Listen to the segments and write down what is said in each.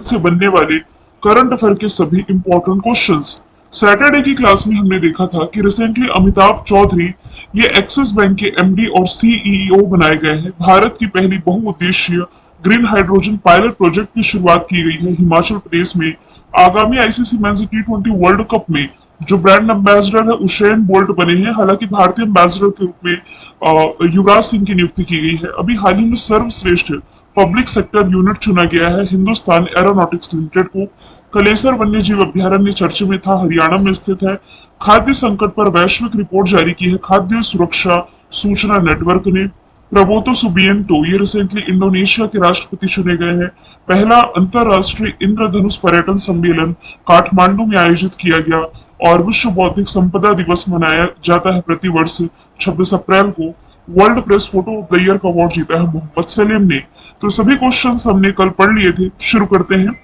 से बनने वाले करंट अफेयर के सभी इंपॉर्टेंट क्वेश्चंस। सैटरडे की क्लास में हमने देखा था कि रिसेंटली अमिताभ चौधरी ये एक्सिस बैंक के एमडी और सीईओ बनाए गए हैं। भारत की पहली बहुउद्देशीय ग्रीन हाइड्रोजन पायलट प्रोजेक्ट की शुरुआत की गई है हिमाचल प्रदेश में। आगामी आईसीसी मेंस टी20 वर्ल्ड कप में जो ब्रांड एम्बेसडर है उसेन बोल्ट बने हैं। हालांकि भारतीय एम्बेसडर के रूप में युवराज सिंह की नियुक्ति की गई है। अभी हाल ही में सर्वश्रेष्ठ पब्लिक सेक्टर यूनिट चुना गया है हिंदुस्तान एरोनॉटिक्स लिमिटेड को। कलेसर वन्य जीव अभ्यारण्य चर्चा में था, हरियाणा में स्थित है। खाद्य संकट पर वैश्विक रिपोर्ट जारी की है खाद्य सुरक्षा सूचना नेटवर्क ने। प्रबोतो सुबिएंतो ये रिसेंटली इंडोनेशिया के राष्ट्रपति चुने गए हैं। पहला अंतरराष्ट्रीय इंद्रधनुष पर्यटन सम्मेलन काठमांडू में आयोजित किया गया और विश्व बौद्धिक संपदा दिवस मनाया जाता है प्रतिवर्ष 26 अप्रैल को। World press photo of the year का अवार्ड जीता है मोहम्मद सलीम ने। तो सभी क्वेश्चंस हमने कल पढ़ लिए थे। शुरू करते हैं।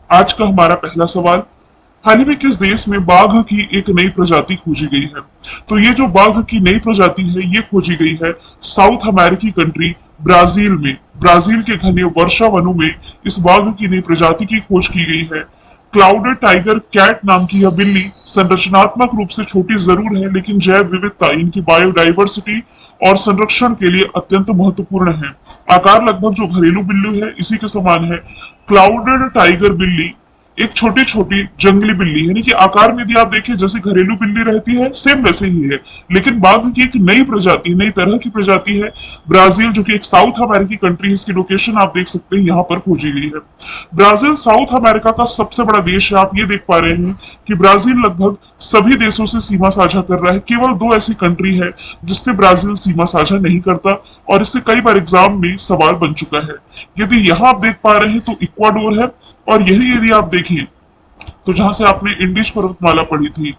आज का हमारा पहला सवाल, हाल ही में किस देश में बाघ की एक नई प्रजाति खोजी गई है? तो ये जो बाघ की नई प्रजाति है ये खोजी गई है साउथ अमेरिकी कंट्री ब्राजील में। ब्राजील के घने वर्षा वनों में इस बाघ की नई प्रजाति की खोज की गई है। क्लाउडेड टाइगर कैट नाम की यह बिल्ली संरचनात्मक रूप से छोटी जरूर है, लेकिन जैव विविधता, इनकी बायोडाइवर्सिटी और संरक्षण के लिए अत्यंत महत्वपूर्ण है। आकार लगभग जो घरेलू बिल्ली है इसी के समान है। क्लाउडेड टाइगर बिल्ली एक छोटी छोटी जंगली बिल्ली है, यानी कि आकार में यदि आप देखें जैसे घरेलू बिल्ली रहती है सेम वैसे ही है, लेकिन बाघ की एक नई प्रजाति, नई तरह की प्रजाति है। ब्राजील जो कि एक साउथ अमेरिकी कंट्री है, इसकी लोकेशन आप देख सकते हैं यहाँ पर खोजी गई है। ब्राजील साउथ अमेरिका का सबसे बड़ा देश है। आप ये देख पा रहे हैं कि ब्राजील लगभग सभी देशों से सीमा साझा कर रहा है। केवल 2 ऐसी कंट्री है जिससे ब्राजील सीमा साझा नहीं करता और इससे कई बार एग्जाम में सवाल बन चुका है। यदि यहाँ आप देख पा रहे हैं तो इक्वाडोर है, और यही यदि आप देखें तो जहां से आपने इंडीज पर्वतमाला पढ़ी थी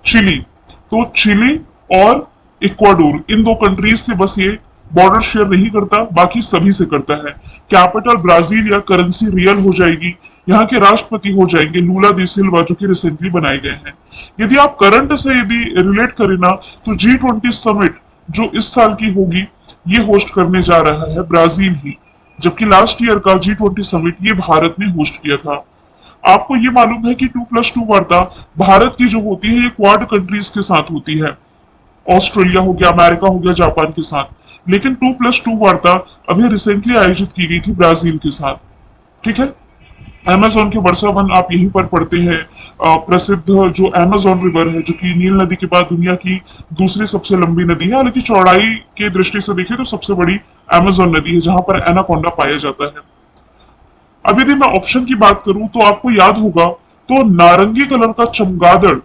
चिली, तो चिली और इक्वाडोर इन 2 कंट्रीज से बस ये बॉर्डर शेयर नहीं करता, बाकी सभी से करता है। कैपिटल ब्राजील या करेंसी रियल हो जाएगी। यहाँ के राष्ट्रपति हो जाएंगे लूला दी सिल्वा जो कि रिसेंटली बनाए गए हैं। यदि आप करंट से यदि रिलेट करें ना तो G20 समिट जो इस साल की होगी ये होस्ट करने जा रहा है ब्राजील ही, जबकि लास्ट ईयर का G20 समिट ये भारत ने होस्ट किया था। आपको ये मालूम है कि 2+2 वार्ता भारत की जो होती है ये क्वाड कंट्रीज के साथ होती है, ऑस्ट्रेलिया हो गया, अमेरिका हो गया, जापान के साथ। लेकिन 2+2 वार्ता अभी रिसेंटली आयोजित की गई थी ब्राजील के साथ। ठीक है। अमेज़न के वर्षा वन आप यहीं पर पढ़ते हैं। प्रसिद्ध जो अमेज़न रिवर है जो कि नील नदी के बाद दुनिया की दूसरी सबसे लंबी नदी है, हालांकि चौड़ाई की दृष्टि से देखें तो सबसे बड़ी अमेज़न नदी है जहां पर एनाकोंडा पाया जाता है। अब यदि मैं ऑप्शन की बात करूं तो आपको याद होगा तो नारंगी कलर का चमगादड़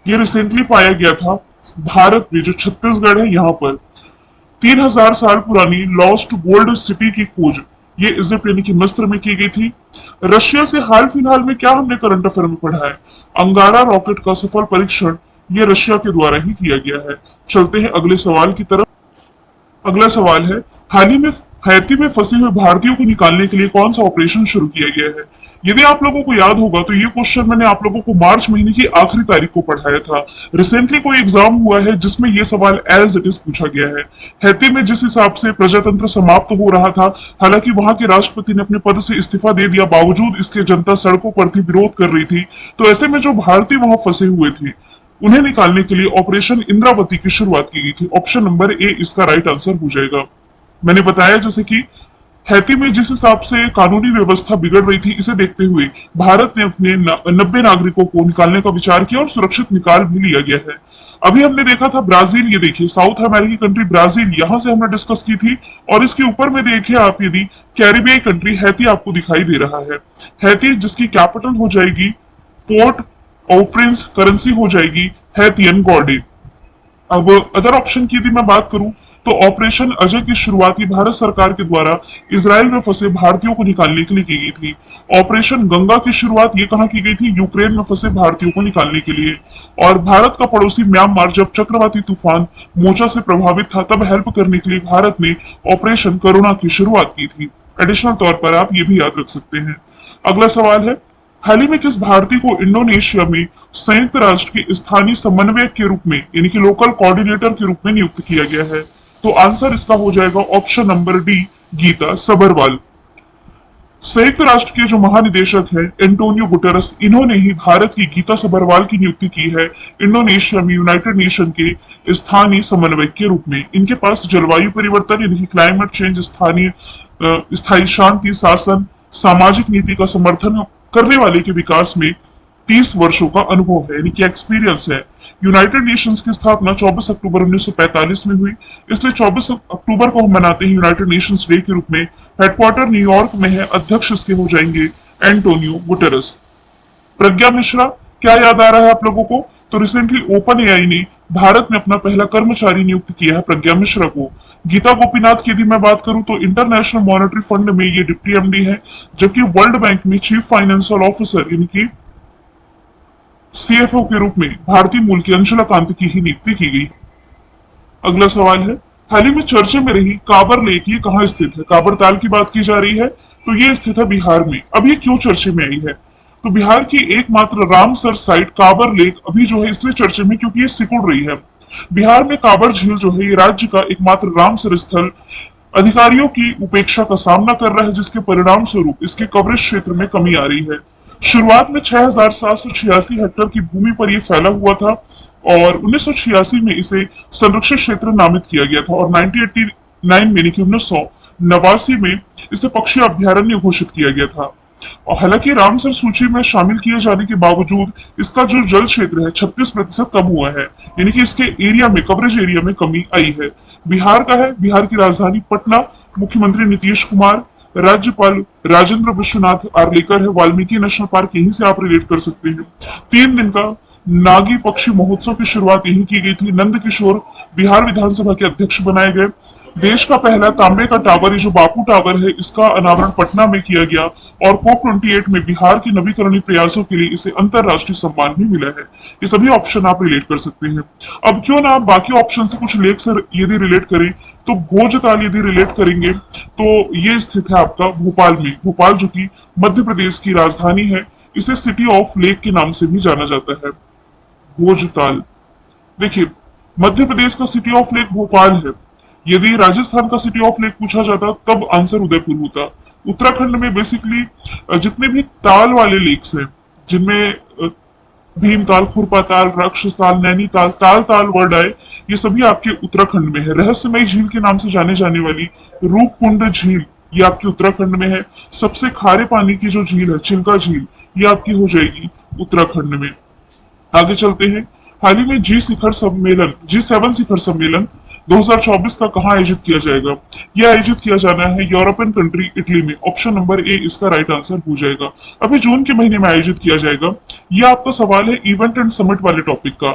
ये रिसेंटली पाया गया था भारत में जो छत्तीसगढ़ है यहाँ पर। 3000 साल पुरानी लॉस्ट गोल्ड सिटी की खोज ये इजिप्ट यानी कि मिस्र में की गई थी। रशिया से हाल फिलहाल में क्या हमने करंट अफेयर में पढ़ा है? अंगारा रॉकेट का सफल परीक्षण ये रशिया के द्वारा ही किया गया है। चलते हैं अगले सवाल की तरफ। अगला सवाल है, हाल ही में हैती में फंसे हुए भारतीयों को निकालने के लिए कौन सा ऑपरेशन शुरू किया गया है? यदि आप लोगों को याद होगा तो ये क्वेश्चन मैंने आप लोगों को मार्च महीने की आखिरी तारीख को पढ़ाया था। रिसेंटली कोई एग्जाम हुआ है जिसमें ये सवाल एज इट इज पूछा गया है। हैती में जिस हिसाब से प्रजातंत्र समाप्त हो रहा था, हालांकि वहां के राष्ट्रपति ने अपने पद से इस्तीफा दे दिया, बावजूद इसके जनता सड़कों पर थी, विरोध कर रही थी। तो ऐसे में जो भारतीय वहां फंसे हुए थे उन्हें निकालने के लिए ऑपरेशन इंद्रावती की शुरुआत की गई थी। ऑप्शन नंबर ए इसका राइट आंसर हो जाएगा। मैंने बताया जैसे कि हैती में जिस हिसाब से कानूनी व्यवस्था बिगड़ रही थी, इसे देखते हुए भारत ने अपने 90 नागरिकों को निकालने का विचार किया और सुरक्षित निकाल भी लिया गया है। अभी हमने देखा था ब्राजील, ये देखिए साउथ अमेरिकी कंट्री ब्राजील, यहां से हमने डिस्कस की थी। और इसके ऊपर में देखिए आप यदि कैरिबियाई कंट्री हैती आपको दिखाई दे रहा है। हैती जिसकी कैपिटल हो जाएगी पोर्ट और प्रिंस, करेंसी हो जाएगी हैतियन गॉर्डे। अब अदर ऑप्शन की यदि मैं बात करूं तो ऑपरेशन अजय की शुरुआत भारत सरकार के द्वारा इजराइल में फंसे भारतीयों को निकालने के लिए की गई थी। ऑपरेशन गंगा की शुरुआत ये कहां की गई थी? यूक्रेन में फंसे भारतीयों को निकालने के लिए। और भारत का पड़ोसी म्यांमार जब चक्रवाती तूफान मोचा से प्रभावित था तब हेल्प करने के लिए भारत ने ऑपरेशन करुणा की शुरुआत की थी। एडिशनल तौर पर आप ये भी याद रख सकते हैं। अगला सवाल है, हाल ही में किस भारतीय को इंडोनेशिया में संयुक्त राष्ट्र के स्थानीय समन्वयक के रूप में यानी कि लोकल कोऑर्डिनेटर के रूप में नियुक्त किया गया है? तो आंसर इसका हो जाएगा option number D, Geeta Sabharwal. संयुक्त राष्ट्र के जो महानिदेशक हैं एंटोनियो गुटेरस, इन्होंने ही भारत की गीता सबरवाल की नियुक्ति की है इंडोनेशिया में यूनाइटेड नेशन के स्थानीय समन्वयक के रूप में। इनके पास जलवायु परिवर्तन यानी कि क्लाइमेट चेंज, स्थायी शांति, शासन, सामाजिक नीति का समर्थन करने वाले के विकास में 30 वर्षों का अनुभव है, यानी कि एक्सपीरियंस है। यूनाइटेड नेशंस की स्थापना 24 अक्टूबर 1945 में हुई, इसलिए 24 अक्टूबर को हम मनाते हैं यूनाइटेड नेशंस डे के रूप में। हेडक्वार्टर न्यूयॉर्क में है, अध्यक्ष इसके हो जाएंगे एंटोनियो गुटेरस। प्रज्ञा मिश्रा, क्या याद आ रहा है आप लोगों को? तो रिसेंटली ओपन एआई ने भारत में अपना पहला कर्मचारी नियुक्त किया है प्रज्ञा मिश्रा को। गीता गोपीनाथ की यदि मैं बात करूं तो इंटरनेशनल मॉनेटरी फंड में ये डिप्टी एमडी है, जबकि वर्ल्ड बैंक में चीफ फाइनेंशियल ऑफिसर यानी कि सीएफओ के रूप में भारतीय मूल की अंशुला कांत की ही नियुक्ति की गई। अगला सवाल है, हाल ही में चर्चा में रही काबर लेक ये कहाँ स्थित है? काबर ताल की बात की जा रही है, तो ये स्थित है बिहार में। अब ये क्यों चर्चे में आई है? तो बिहार की एकमात्र रामसर साइट काबर लेक अभी जो है इसलिए चर्चे में क्योंकि ये सिकुड़ रही है। बिहार में काबर झील जो है ये राज्य का एकमात्र रामसर स्थल अधिकारियों की उपेक्षा का सामना कर रहा है, जिसके परिणाम स्वरूप इसके कवरेज क्षेत्र में कमी आ रही है। शुरुआत में 6,786 हेक्टेयर की भूमि पर यह फैला हुआ था और 1986 में इसे संरक्षित क्षेत्र नामित किया गया था और 1989 में 1989 में इसे पक्षी अभ्यारण्य घोषित किया गया था। और हालांकि रामसर सूची में शामिल किए जाने के बावजूद इसका जो जल क्षेत्र है 36% कम हुआ है, यानी कि इसके एरिया में, कवरेज एरिया में कमी आई है। बिहार का है, बिहार की राजधानी पटना, मुख्यमंत्री नीतीश कुमार, राज्यपाल राजेंद्र विश्वनाथ आर्लेकर है। वाल्मीकि नेशनल पार्क यहीं से आप रिलेट कर सकते हैं। 3 दिन का नागी पक्षी महोत्सव की शुरुआत यहीं की गई थी। नंद किशोर बिहार विधानसभा के अध्यक्ष बनाए गए। देश का पहला तांबे का टावर, ये जो बापू टावर है, इसका अनावरण पटना में किया गया और COP 28 में बिहार के नवीकरणीय प्रयासों के लिए इसे अंतरराष्ट्रीय सम्मान भी मिला है। ये सभी ऑप्शन आप रिलेट कर सकते हैं। अब क्यों ना आप बाकी ऑप्शन से कुछ लेख से यदि रिलेट करें, तो भोजताल यदि रिलेट करेंगे तो ये स्थित है आपका भोपाल में। भोपाल जो कि मध्य प्रदेश की राजधानी है, इसे सिटी ऑफ लेक के नाम से भी जाना जाता है। भोजताल, देखिए मध्य प्रदेश का सिटी ऑफ लेक भोपाल है। यदि राजस्थान का सिटी ऑफ लेक पूछा जाता तब आंसर उदयपुर होता। उत्तराखंड में बेसिकली जितने भी ताल वाले लेक्स हैं, जिनमें भीमताल, खुरपाताल, राक्षसताल, नैनीताल, ताल ताल वर्ड आए, ये सभी आपके उत्तराखंड में है। रहस्यमय झील के नाम से जाने जाने वाली रूपकुंड झील ये आपकी उत्तराखंड में है। सबसे खारे पानी की जो झील है चिल्का झील, ये आपकी हो जाएगी उत्तराखंड में। आगे चलते हैं। हाल ही में G7 शिखर सम्मेलन 2024 का कहां आयोजित किया जाएगा? यह आयोजित किया जाना है यूरोपियन कंट्री इटली में। ऑप्शन नंबर ए इसका राइट आंसर हो जाएगा। अभी जून के महीने में आयोजित किया जाएगा। यह आपका सवाल है इवेंट एंड समिट वाले टॉपिक का।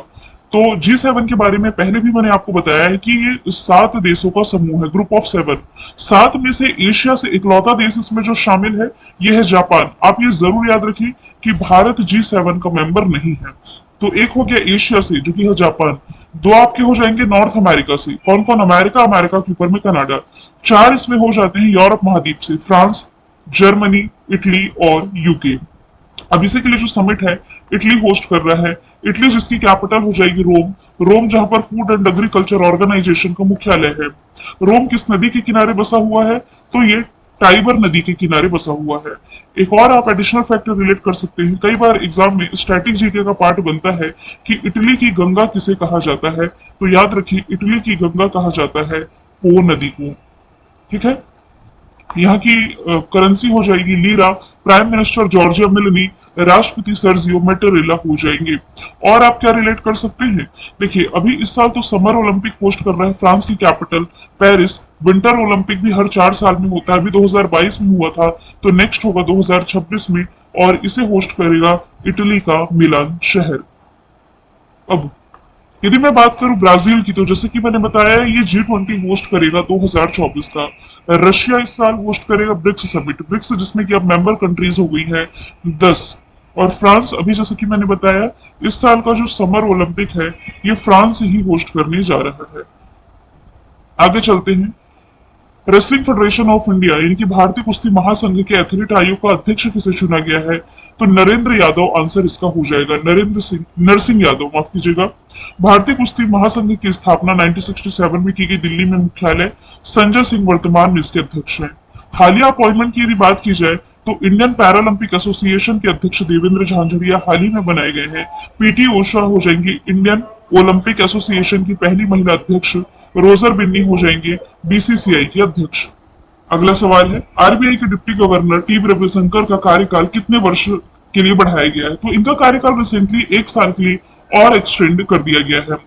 तो G7 के बारे में पहले भी मैंने आपको बताया है कि ये 7 देशों का समूह है, ग्रुप ऑफ 7। 7 में से एशिया से इकलौता देश इसमें जो शामिल है ये है जापान। आप ये जरूर याद रखिए कि भारत G7 का मेंबर नहीं है। तो एक हो गया एशिया से जो कि है जापान। 2 आपके हो जाएंगे नॉर्थ अमेरिका से। कौन कौन? अमेरिका, अमेरिका के ऊपर में कनाडा। 4 इसमें हो जाते हैं यूरोप महाद्वीप से, फ्रांस, जर्मनी, इटली और यूके। अब इसी के लिए जो समिट है इटली होस्ट कर रहा है। इटली जिसकी कैपिटल हो जाएगी रोम। रोम जहां पर फूड एंड एग्रीकल्चर ऑर्गेनाइजेशन का मुख्यालय है। रोम किस नदी के किनारे बसा हुआ है? तो ये टाइबर नदी के किनारे बसा हुआ है। एक और आप एडिशनल फैक्टर रिलेट कर सकते हैं। कई बार एग्जाम में स्टैटिक जीके का पार्ट बनता है कि इटली की गंगा किसे कहा जाता है, तो याद रखिए इटली की गंगा कहा जाता है पो नदी को। ठीक है। यहाँ की करेंसी हो जाएगी lira. Prime minister Giorgia Meloni, राष्ट्रपति सर्जियो मैटेरेला हो जाएंगे। और आप क्या रिलेट कर सकते हैं? देखिए अभी इस साल तो समर ओलंपिक होस्ट कर रहा है फ्रांस की कैपिटल पेरिस। विंटर ओलंपिक भी हर 4 साल में होता है। अभी 2022 में हुआ था, तो नेक्स्ट होगा 2026 में और इसे होस्ट करेगा इटली का मिलान शहर। अब यदि मैं बात करूं ब्राजील की, तो जैसे कि मैंने बताया ये G20 होस्ट करेगा 2024 का। रशिया इस साल होस्ट करेगा ब्रिक्स समिट, ब्रिक्स जिसमें कि अब मेंबर कंट्रीज हो गई है 10। और फ्रांस, अभी जैसे कि मैंने बताया, इस साल का जो समर ओलंपिक है ये फ्रांस ही होस्ट करने जा रहा है। आगे चलते हैं। रेसलिंग फेडरेशन ऑफ इंडिया यानी कि भारतीय कुश्ती महासंघ के एथलीट आयोग का अध्यक्ष किसे चुना गया है? तो नरेंद्र यादव आंसर इसका हो जाएगा। नरसिंह यादव, माफ कीजिएगा। भारतीय कुश्ती महासंघ की स्थापना 1967 में की गई, दिल्ली में मुख्यालय। संजय सिंह वर्तमान में इसके अध्यक्ष हैं। हालिया अपॉइंटमेंट की यदि बात की जाए तो इंडियन पैरालंपिक एसोसिएशन के अध्यक्ष देवेंद्र झांझरिया हाल ही में बनाए गए हैं। पीटी उषा हो जाएंगी इंडियन ओलंपिक एसोसिएशन की पहली महिला अध्यक्ष। रोजर बिन्नी हो जाएंगे बीसीसीआई के अध्यक्ष। अगला सवाल है, आरबीआई के डिप्टी गवर्नर टी रविशंकर का कार्यकाल कितने वर्ष के लिए बढ़ाया गया है? तो इनका कार्यकाल रिसेंटली 1 साल के लिए और एक्सटेंड कर दिया गया है।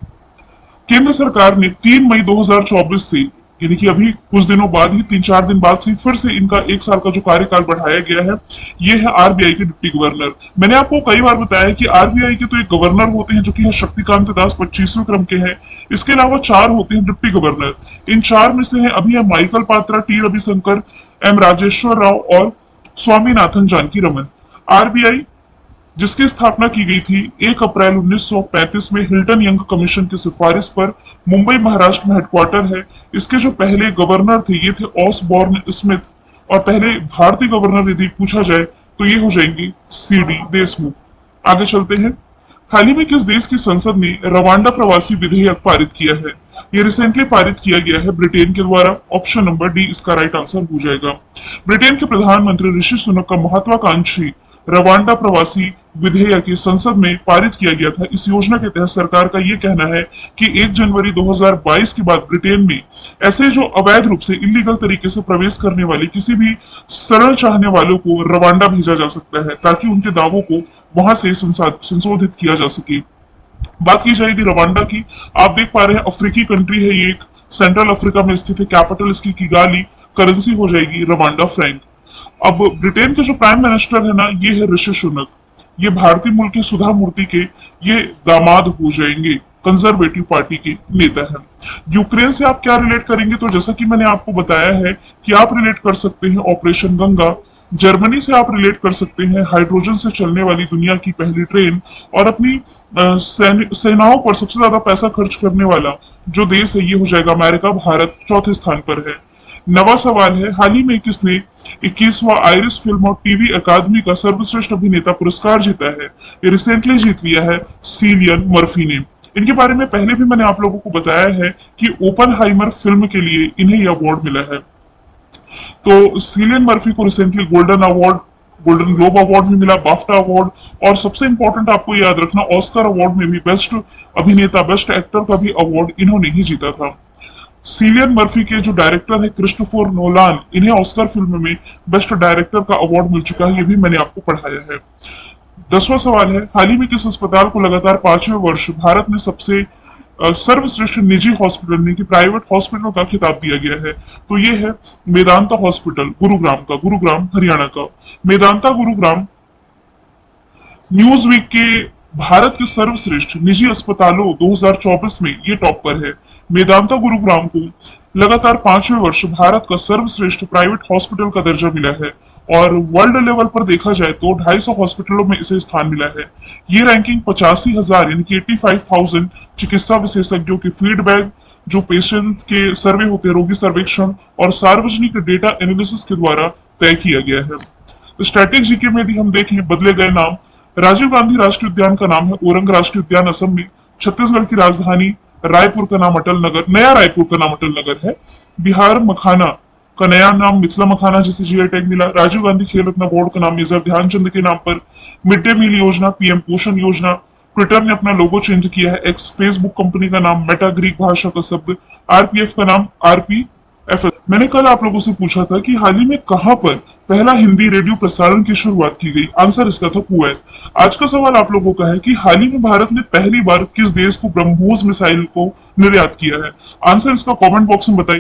केंद्र सरकार ने 3 मई 2024 से, यानी कि अभी कुछ दिनों बाद ही, 3-4 दिन बाद से फिर से इनका 1 साल का जो कार्यकाल बढ़ाया गया है, ये है आरबीआई के डिप्टी गवर्नर। मैंने आपको कई बार बताया कि आरबीआई के तो एक गवर्नर होते हैं जो कि है शक्तिकांत दास, 25वें क्रम के हैं। इसके अलावा 4 होते हैं डिप्टी गवर्नर। इन 4 में से है अभी है Michael Patra, T Ravishankar, M Rajeshwar Rao और स्वामीनाथन जानकी रमन। आरबीआई जिसकी स्थापना की गई थी 1 अप्रैल 1935 में हिल्टन यंग कमीशन की सिफारिश पर, मुंबई महाराष्ट्र में हेडक्वार्टर है। इसके जो पहले गवर्नर थे ये थे ऑसबॉर्न स्मिथ, और पहले भारतीय गवर्नर यदि पूछा जाए तो ये हो जाएंगे सीडी देशमुख। आगे चलते हैं। हाल ही में किस देश की संसद ने रवांडा प्रवासी विधेयक पारित किया है? ये रिसेंटली पारित किया गया है ब्रिटेन के द्वारा। ऑप्शन नंबर डी इसका राइट आंसर हो जाएगा। ब्रिटेन के प्रधानमंत्री ऋषि सुनक का महत्वाकांक्षी रवांडा प्रवासी विधेयक संसद में पारित किया गया था। इस योजना के तहत सरकार का यह कहना है कि 1 जनवरी 2022 के बाद ब्रिटेन में ऐसे जो अवैध रूप से इलीगल तरीके से प्रवेश करने वाले किसी भी शरण चाहने वालों को रवांडा भेजा जा सकता है, ताकि उनके दावों को वहां से संशोधित किया जा सके। बात की जाएगी रवांडा की, आप देख पा रहे हैं अफ्रीकी कंट्री है, ये एक सेंट्रल अफ्रीका में स्थित है। कैपिटल इसकी किगाली, करेंसी हो जाएगी रवांडा फ्रैंक। अब ब्रिटेन के जो प्राइम मिनिस्टर है ना, ये है ऋषि सुनक। ये भारतीय मूल के सुधा मूर्ति के ये दामाद हो जाएंगे, कंजर्वेटिव पार्टी के नेता हैं। यूक्रेन से आप क्या रिलेट करेंगे? तो जैसा कि मैंने आपको बताया है कि आप रिलेट कर सकते हैं ऑपरेशन गंगा। जर्मनी से आप रिलेट कर सकते हैं हाइड्रोजन से चलने वाली दुनिया की पहली ट्रेन। और अपनी सेनाओं पर सबसे ज्यादा पैसा खर्च करने वाला जो देश है ये हो जाएगा अमेरिका। भारत चौथे स्थान पर है। नवा सवाल है, हाल ही में किसने 21वां आयरिश फिल्म और टीवी अकादमी का सर्वश्रेष्ठ अभिनेता पुरस्कार जीता है? ये रिसेंटली जीत लिया है सिलियन मर्फी ने। इनके बारे में पहले भी मैंने आप लोगों को बताया है कि ओपनहाइमर फिल्म के लिए इन्हें यह अवार्ड मिला है। तो सिलियन मर्फी को रिसेंटली गोल्डन ग्लोब अवार्ड भी मिला, बाफ्टा अवार्ड, और सबसे इंपॉर्टेंट आपको याद रखना, ऑस्कर अवार्ड में भी बेस्ट अभिनेता, बेस्ट एक्टर का भी अवार्ड इन्होंने ही जीता था। सिलियन मर्फी के जो डायरेक्टर है क्रिस्टोफर नोलान, इन्हें ऑस्कर फिल्म में बेस्ट डायरेक्टर का अवार्ड मिल चुका है, ये भी मैंने आपको पढ़ाया है। 10वां सवाल है, हाल ही में किस अस्पताल को लगातार 5वें वर्ष भारत में सबसे सर्वश्रेष्ठ निजी हॉस्पिटल यानी कि प्राइवेट हॉस्पिटल का खिताब दिया गया है? तो ये है मेदांता हॉस्पिटल गुरुग्राम हरियाणा का। मेदांता गुरुग्राम न्यूज वीक के भारत के सर्वश्रेष्ठ निजी अस्पतालों 2024 में ये टॉप पर है। मेदांता गुरुग्राम को लगातार 5वें वर्ष भारत का सर्वश्रेष्ठ प्राइवेट हॉस्पिटल का दर्जा मिला है, और वर्ल्ड लेवल पर देखा जाए तो 250 हॉस्पिटलों में इसे स्थान मिला है। ये रैंकिंग 85,000 यानी कि 85,000 चिकित्सा विशेषज्ञों के फीडबैक, जो पेशेंट के सर्वे होते हैं, रोगी सर्वेक्षण और सार्वजनिक डेटा एनालिसिस के द्वारा तय किया गया है। स्टैटिक जीके में यदि हम देखें, बदले गए नाम, राजीव गांधी राष्ट्रीय उद्यान का नाम है ओरंग राष्ट्रीय उद्यान असम में। छत्तीसगढ़ की राजधानी रायपुर का नाम अटल नगर, नया रायपुर का नाम अटल नगर है। बिहार मखाना का नया नाम मिथिला मखाना, जिसे जीआई टैग मिला। राजीव गांधी खेल रत्न बोर्ड का नाम मेजर ध्यानचंद के नाम पर। मिड डे मील योजना, पीएम पोषण योजना। ट्विटर ने अपना लोगो चेंज किया है, एक्स फेसबुक कंपनी का नाम मेटा ग्रीक भाषा का शब्द, आरपीएफ का नाम आरपीएफ। मैंने कल आप लोगों से पूछा था कि हाल ही में कहां पर पहला हिंदी रेडियो प्रसारण की शुरुआत की गई? आंसर इसका था कुवैत। आज का सवाल आप लोगों का है कि हाल ही में भारत ने पहली बार किस देश को ब्रह्मोस मिसाइल को निर्यात किया है? आंसर इसका कमेंट बॉक्स में बताइए।